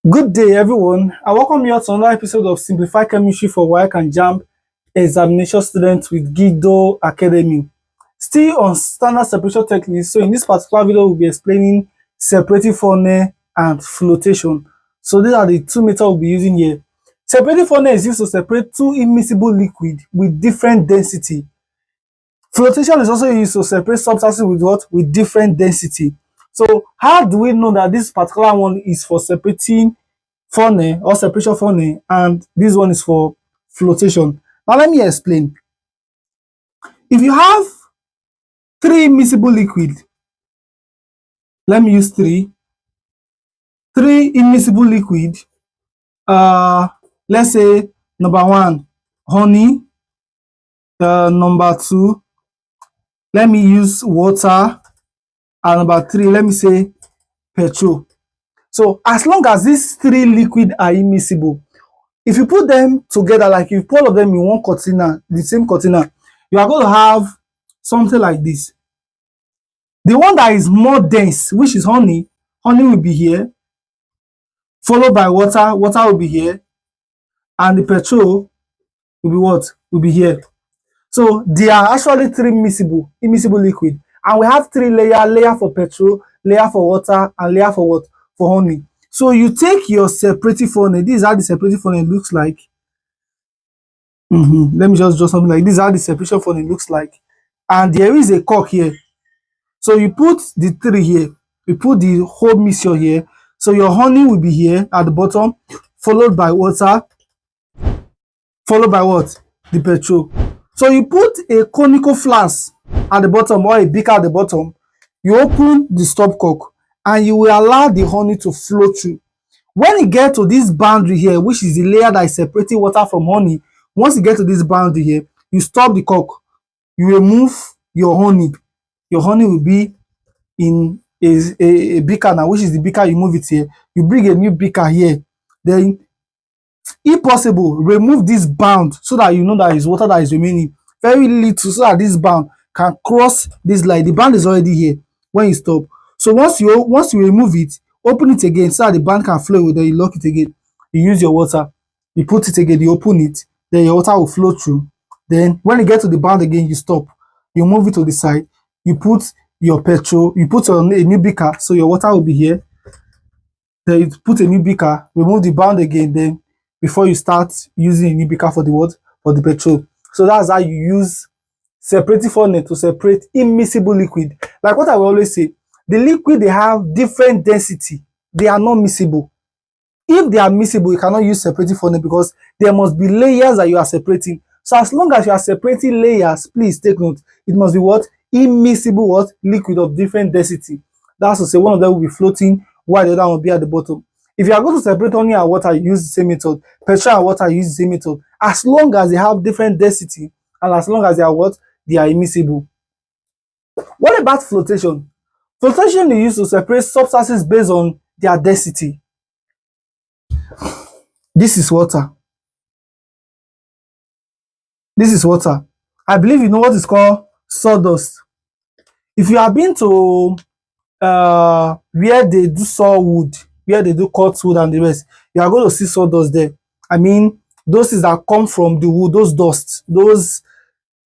Good day, everyone. I welcome you to another episode of Simplified Chemistry for WAEC and JAMB examination students with Gido Academy. Still on standard separation techniques. So in this particular video, we'll be explaining separating funnel and flotation. So these are the two methods we'll be using here. Separating funnel is used to separate two immiscible liquids with different density. Flotation is also used to separate substances with what? With different density. So how do we know that this particular one is for separating funnel or separation funnel and this one is for flotation? Now let me explain. If you have three immiscible liquid, let me use three immiscible liquid. Let's say number one, honey. Number two, let me use water. And number three, let me say petrol. So as long as these three liquids are immiscible, if you put them together, like you put all of them in one container, the same container, you are going to have something like this. The one that is more dense, which is honey will be here, followed by water will be here, and the petrol will be what? Will be here. So there are actually three immiscible liquid, and we have three layer for petrol, layer for water, and layer for what? For honey. So you take your separating funnel. This is how the separating funnel looks like. Let me just draw something like this. Is how the separation funnel looks like, and there is a cork here. So you put the three here, you put the whole mixture here. So your honey will be here at the bottom, followed by water, followed by what? The petrol. So you put a conical flask at the bottom or a beaker at the bottom. You open the stopcock and you will allow the honey to flow through. When you get to this boundary here, which is the layer that is separating water from honey, once you get to this boundary here, you stop the cork, you remove your honey. Your honey will be in a beaker now, which is the beaker. You move it here, you bring a new beaker here. Then, if possible, remove this bound so that you know that is water that is remaining. Very little, so that this bound can cross this line. The bound is already here when you stop. So once you remove it, open it again so that the band can flow. Then you lock it again. You use your water, you put it again, you open it, then your water will flow through. Then when you get to the band again, you stop, you move it to the side, you put your petrol, you put on a new beaker, so your water will be here. Then you put a new beaker, remove the band again, then before you start using a new beaker for the what? For the petrol. So that's how you use separating funnel to separate immiscible liquid. Like what I will always say, the liquid, they have different density. They are not miscible. If they are miscible, you cannot use separating funnel because there must be layers that you are separating. So as long as you are separating layers, please take note, it must be what? Immiscible what? Liquid of different density. That's to say one of them will be floating while the other one will be at the bottom. If you are going to separate honey and water, you use the same method. Petrol and water, you use the same method. As long as they have different density and as long as they are what? They are immiscible. What about flotation? Flotation is used to separate substances based on their density. This is water. This is water. I believe you know what is called sawdust. If you have been to where they do saw wood, where they do cut wood and the rest, you are going to see sawdust there. I mean, those things that come from the wood, those dust, those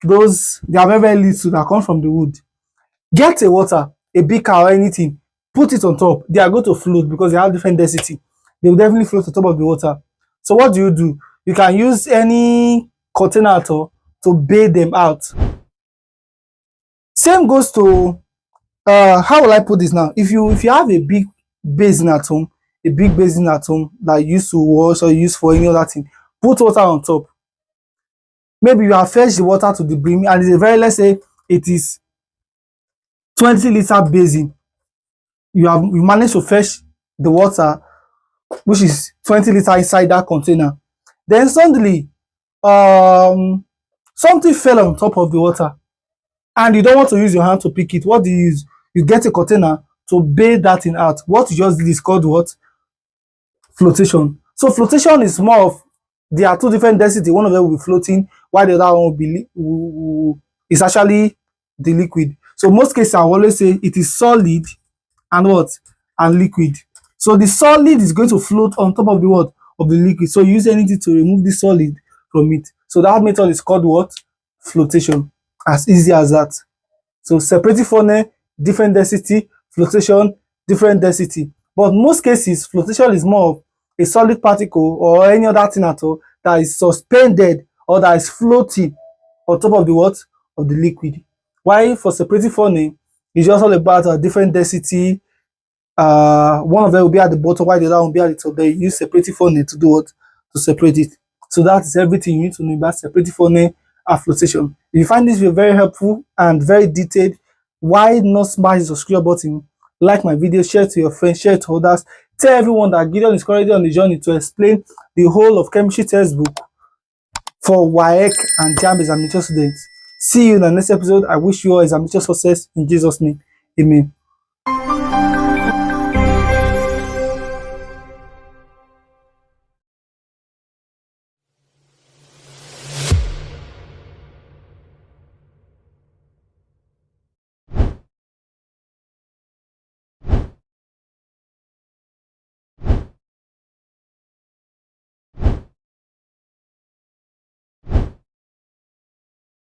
they are very little that come from the wood. Get a water, a beaker or anything, put it on top. They are going to float because they have different density. They will definitely float on top of the water. So what do? You can use any container to bail them out. Same goes to how will I put this now? If you have a big basin at home, that you use to wash or use for any other thing, put water on top. Maybe you have fetched the water to the brim and it's a very, let's say it is 20-liter basin. You managed to fetch the water, which is 20 liters inside that container. Then suddenly something fell on top of the water and you don't want to use your hand to pick it. What do you use? You get a container to bail that thing out. What you just did is called what? Flotation. So flotation is more of, there are two different density. One of them will be floating while the other one will be is actually the liquid. So most cases I always say it is solid and what? And liquid. So the solid is going to float on top of the what? Of the liquid. So you use anything to remove the solid from it. So that method is called what? Flotation. As easy as that. So separating funnel, different density, flotation, different density. But most cases, flotation is more of a solid particle or any other thing at all that is suspended or that is floating on top of the what? Of the liquid. While for separating funnel, it's just all about a different density. One of them will be at the bottom, while the other one will be at the top. Then you use separating funnel to do what? To separate it. So that is everything you need to know about separating funnel and flotation. If you find this video very helpful and very detailed, why not smash the subscribe button, like my video, share to your friends, share to others, tell everyone that Gideon is currently on the journey to explain the whole of chemistry textbook for WAEC and JAMB examination students. See you in the next episode. I wish you all examination success in Jesus' name. Amen.